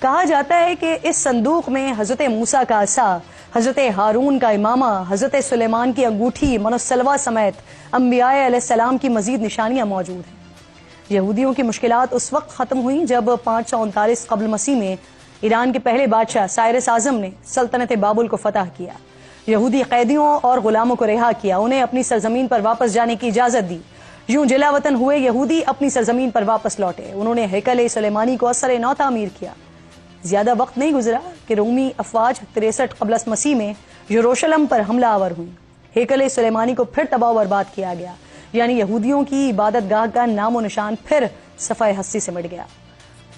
کہا جاتا ہے کہ اس صندوق میں حضرت موسیٰ کا عصا، حضرت ہارون کا امامہ، حضرت سلیمان کی انگوٹھی، منسلوہ سمیت انبیاء علیہ السلام کی مزید نشانیاں موجود ہیں۔ یہودیوں کی مشکلات اس وقت ختم ہوئیں جب 539 قبل مسیح میں ایران کے پہلے بادشاہ سائرس اعظم نے سلطنت بابل کو فتح کیا۔ یہودی قیدیوں اور غلاموں کو رہا کیا، انہیں اپنی سرزمین پر واپس جانے کی اجازت دی۔ یوں جلا وطن ہوئے یہودی اپنی سرزمین پر واپس لوٹے۔ انہوں نے ہیکل سلیمانی کو اثر نو تعمیر کیا۔ زیادہ وقت نہیں گزرا کہ رومی افواج 63 قبل مسیح میں یروشلم پر حملہ آور ہوئی۔ ہیکل سلیمانی کو پھر تباہ و برباد کیا گیا، یعنی یہودیوں کی عبادت گاہ کا نام و نشان پھر صفحہ ہستی سے مٹ گیا۔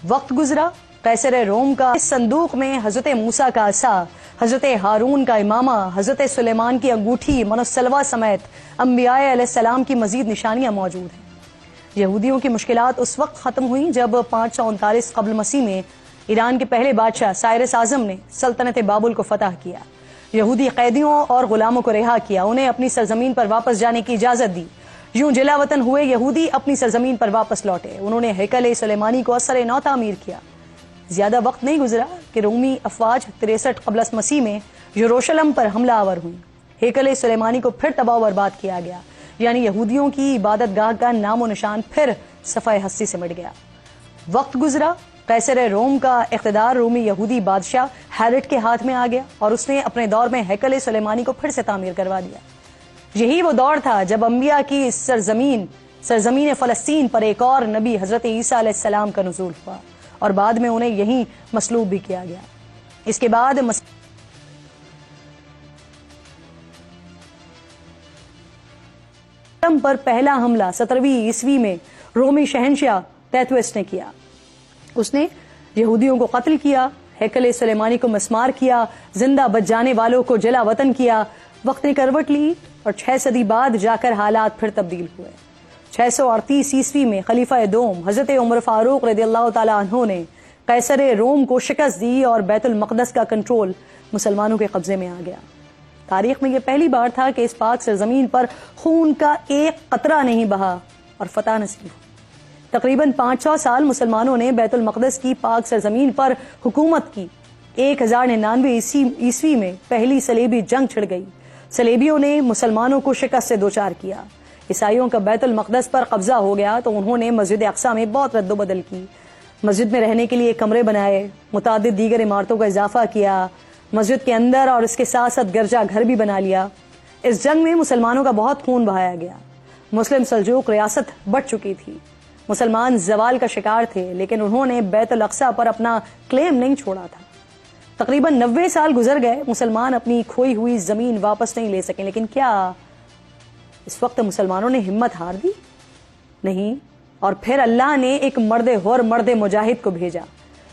وقت گزرا، قیصر روم کا اس صندوق میں حضرت موسیٰ کا عصا، حضرت ہارون کا امامہ، حضرت سلیمان کی انگوٹھی، منسلوہ سمیت انبیاء علیہ السلام کی مزید نشانیاں موجود ہیں۔ یہودیوں کی مشکلات اس وقت ختم ہوئیں جب 539 قبل مسیح میں ایران کے پہلے بادشاہ سائرس اعظم نے سلطنت بابل کو فتح کیا۔ یہودی قیدیوں اور غلاموں کو رہا کیا، انہیں اپنی سرزمین پر واپس جانے کی اجازت دی۔ یوں جلا وطن ہوئے یہودی اپنی سرزمین پر واپس لوٹے۔ انہوں نے ہیکل سلیمانی کو اثر نو تعمیر کیا۔ زیادہ وقت نہیں گزرا کہ رومی افواج 63 قبل مسیح میں یروشلم پر حملہ آور ہوئی۔ ہیکل سلیمانی کو پھر تباہ و برباد کیا گیا، یعنی یہودیوں کی عبادت گاہ کا نام و نشان پھر صفحہ ہستی سے مٹ گیا۔ وقت گزرا، قیصر روم کا اقتدار رومی یہودی بادشاہ ہیرٹ کے ہاتھ میں آ گیا اور اس نے اپنے دور میں ہیکل سلیمانی کو پھر سے تعمیر کروا دیا۔ یہی وہ دور تھا جب انبیاء کی سرزمین فلسطین پر ایک اور نبی حضرت عیسیٰ علیہ السلام کا نزول ہوا اور بعد میں انہیں یہیں مصلوب بھی کیا گیا۔ اس کے بعد پر پہلا حملہ 17ویں عیسوی میں رومی شہنشاہ تیتوس نے کیا۔ اس نے یہودیوں کو قتل کیا، ہیکل سلیمانی کو مسمار کیا، زندہ بچ جانے والوں کو جلا وطن کیا۔ وقت نے کروٹ لی اور 6 صدی بعد جا کر حالات پھر تبدیل ہوئے۔ 638 عیسوی میں خلیفہ دوم حضرت عمر فاروق رضی اللہ تعالی عنہ نے قیصر روم کو شکست دی اور بیت المقدس کا کنٹرول مسلمانوں کے قبضے میں آ گیا۔ تاریخ میں یہ پہلی بار تھا کہ اس پاک سرزمین پر خون کا ایک قطرہ نہیں بہا اور فتح نصیب ہوئی۔ تقریباً 500 سال مسلمانوں نے بیت المقدس کی پاک سرزمین پر حکومت کی۔ 1099 عیسوی میں پہلی صلیبی جنگ چھڑ گئی۔ صلیبیوں نے مسلمانوں کو شکست سے دوچار کیا۔ عیسائیوں کا بیت المقدس پر قبضہ ہو گیا تو انہوں نے مسجد اقصی میں بہت رد و بدل کی۔ مسجد میں رہنے کے لیے کمرے بنائے، متعدد دیگر عمارتوں کا اضافہ کیا، مسجد کے اندر اور اس کے ساتھ ساتھ گرجا گھر بھی بنا لیا۔ اس جنگ میں مسلمانوں کا بہت خون بہایا گیا۔ مسلم سلجوق ریاست بڑھ چکی تھی۔ مسلمان زوال کا شکار تھے، لیکن انہوں نے بیت الاقصی پر اپنا کلیم نہیں چھوڑا تھا۔ تقریباً 90 سال گزر گئے، مسلمان اپنی کھوئی ہوئی زمین واپس نہیں لے سکیں، لیکن کیا اس وقت مسلمانوں نے ہمت ہار دی؟ نہیں، اور پھر اللہ نے ایک مرد مجاہد کو بھیجا،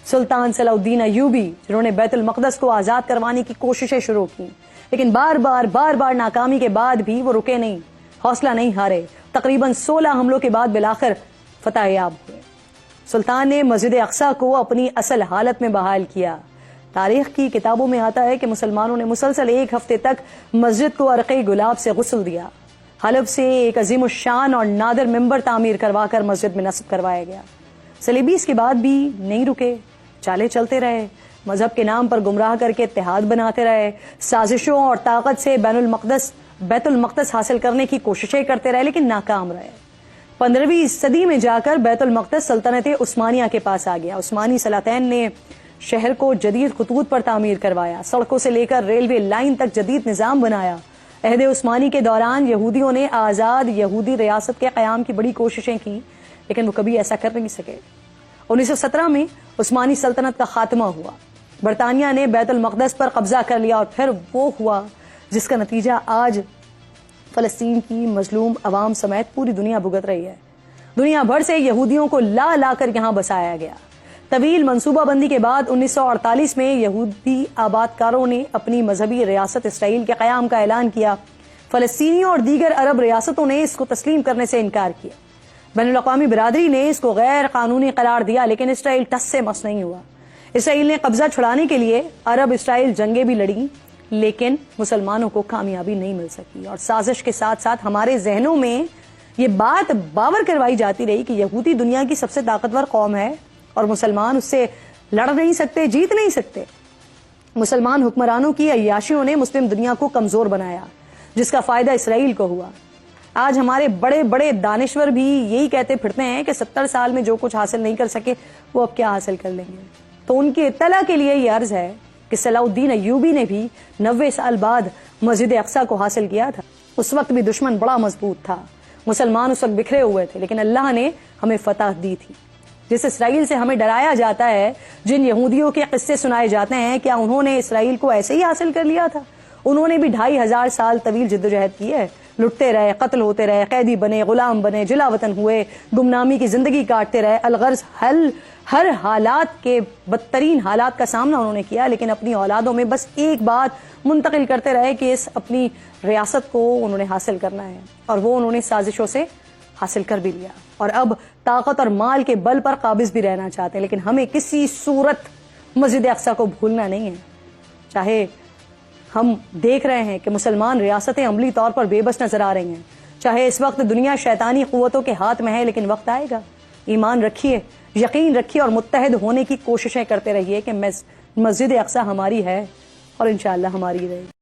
سلطان صلاح الدین ایوبی، جنہوں نے بیت المقدس کو آزاد کروانے کی کوششیں شروع کی، لیکن بار بار ناکامی کے بعد بھی وہ رکے نہیں، حوصلہ نہیں ہارے۔ تقریباً 16 حملوں کے بعد بالآخر فتح یاب ہوئے۔ سلطان نے مسجد اقصی کو اپنی اصل حالت میں بحال کیا۔ تاریخ کی کتابوں میں آتا ہے کہ مسلمانوں نے مسلسل 1 ہفتے تک مسجد کو عرق گلاب سے غسل دیا۔ حلب سے ایک عظیم الشان اور نادر ممبر تعمیر کروا کر مسجد میں نصب کروایا گیا۔ صلیبی اس کے بعد بھی نہیں رکے، چالے چلتے رہے، مذہب کے نام پر گمراہ کر کے اتحاد بناتے رہے، سازشوں اور طاقت سے بیت المقدس حاصل کرنے کی کوششیں کرتے رہے، لیکن ناکام رہے۔ 15ویں صدی میں جا کر بیت المقدس سلطنت عثمانیہ کے پاس آ گیا۔ عثمانی سلاطین نے شہر کو جدید خطوط پر تعمیر کروایا، سڑکوں سے لے کر ریلوے لائن تک جدید نظام بنایا۔ عہد عثمانی کے دوران یہودیوں نے آزاد یہودی ریاست کے قیام کی بڑی کوششیں کی، لیکن وہ کبھی ایسا کر نہیں سکے۔ 1917 میں عثمانی سلطنت کا خاتمہ ہوا۔ برطانیہ نے بیت المقدس پر قبضہ کر لیا اور پھر وہ ہوا جس کا نتیجہ آج فلسطین کی مظلوم عوام سمیت پوری دنیا بھگت رہی ہے۔ دنیا بھر سے یہودیوں کو لا کر یہاں بسایا گیا۔ طویل منصوبہ بندی کے بعد 1948 میں یہودی آباد کاروں نے اپنی مذہبی ریاست اسرائیل کے قیام کا اعلان کیا۔ فلسطینیوں اور دیگر عرب ریاستوں نے اس کو تسلیم کرنے سے انکار کیا۔ بین الاقوامی برادری نے اس کو غیر قانونی قرار دیا، لیکن اسرائیل ٹس سے مس نہیں ہوا۔ اسرائیل نے قبضہ چھڑانے کے لیے عرب اسرائیل جنگیں بھی لڑیں، لیکن مسلمانوں کو کامیابی نہیں مل سکی، اور سازش کے ساتھ ساتھ ہمارے ذہنوں میں یہ بات باور کروائی جاتی رہی کہ یہودی دنیا کی سب سے طاقتور قوم ہے اور مسلمان اس سے لڑ نہیں سکتے, جیت نہیں سکتے. مسلمان حکمرانوں کی عیاشیوں نے مسلم دنیا کو کمزور بنایا, جس کا فائدہ اسرائیل کو ہوا. آج ہمارے بڑے بڑے دانشور بھی یہی کہتے پھرتے ہیں کہ 70 سال میں جو کچھ حاصل نہیں کر سکے وہ اب کیا حاصل کر لیں گے. تو ان کی اطلاع کے لیے یہ عرض ہے کہ صلاح الدین ایوبی نے بھی 90 سال بعد مسجد اقصی کو حاصل کیا تھا. اس وقت بھی دشمن بڑا مضبوط تھا, مسلمان اس وقت بکھرے ہوئے تھے, لیکن اللہ نے ہمیں فتح دی تھی. جس اسرائیل سے ہمیں ڈرایا جاتا ہے, جن یہودیوں کے قصے سنائے جاتے ہیں, کیا انہوں نے اسرائیل کو ایسے ہی حاصل کر لیا تھا؟ انہوں نے بھی 2500 سال طویل جدوجہد کی ہے, لٹتے رہے, قتل ہوتے رہے, قیدی بنے, غلام بنے, جلا وطن ہوئے, گمنامی کی زندگی کاٹتے رہے. الغرض ہر حالات کے بدترین حالات کا سامنا انہوں نے کیا, لیکن اپنی اولادوں میں بس ایک بات منتقل کرتے رہے کہ اس اپنی ریاست کو انہوں نے حاصل کرنا ہے, اور وہ انہوں نے سازشوں سے حاصل کر بھی لیا, اور اب طاقت اور مال کے بل پر قابض بھی رہنا چاہتے ہیں. لیکن ہمیں کسی صورت مسجد اقصی کو بھولنا نہیں ہے. چاہے ہم دیکھ رہے ہیں کہ مسلمان ریاستیں عملی طور پر بے بس نظر آ رہی ہیں, چاہے اس وقت دنیا شیطانی قوتوں کے ہاتھ میں ہے, لیکن وقت آئے گا. ایمان رکھیے, یقین رکھیے, اور متحد ہونے کی کوششیں کرتے رہیے کہ مسجد اقصی ہماری ہے اور انشاءاللہ ہماری رہے گی.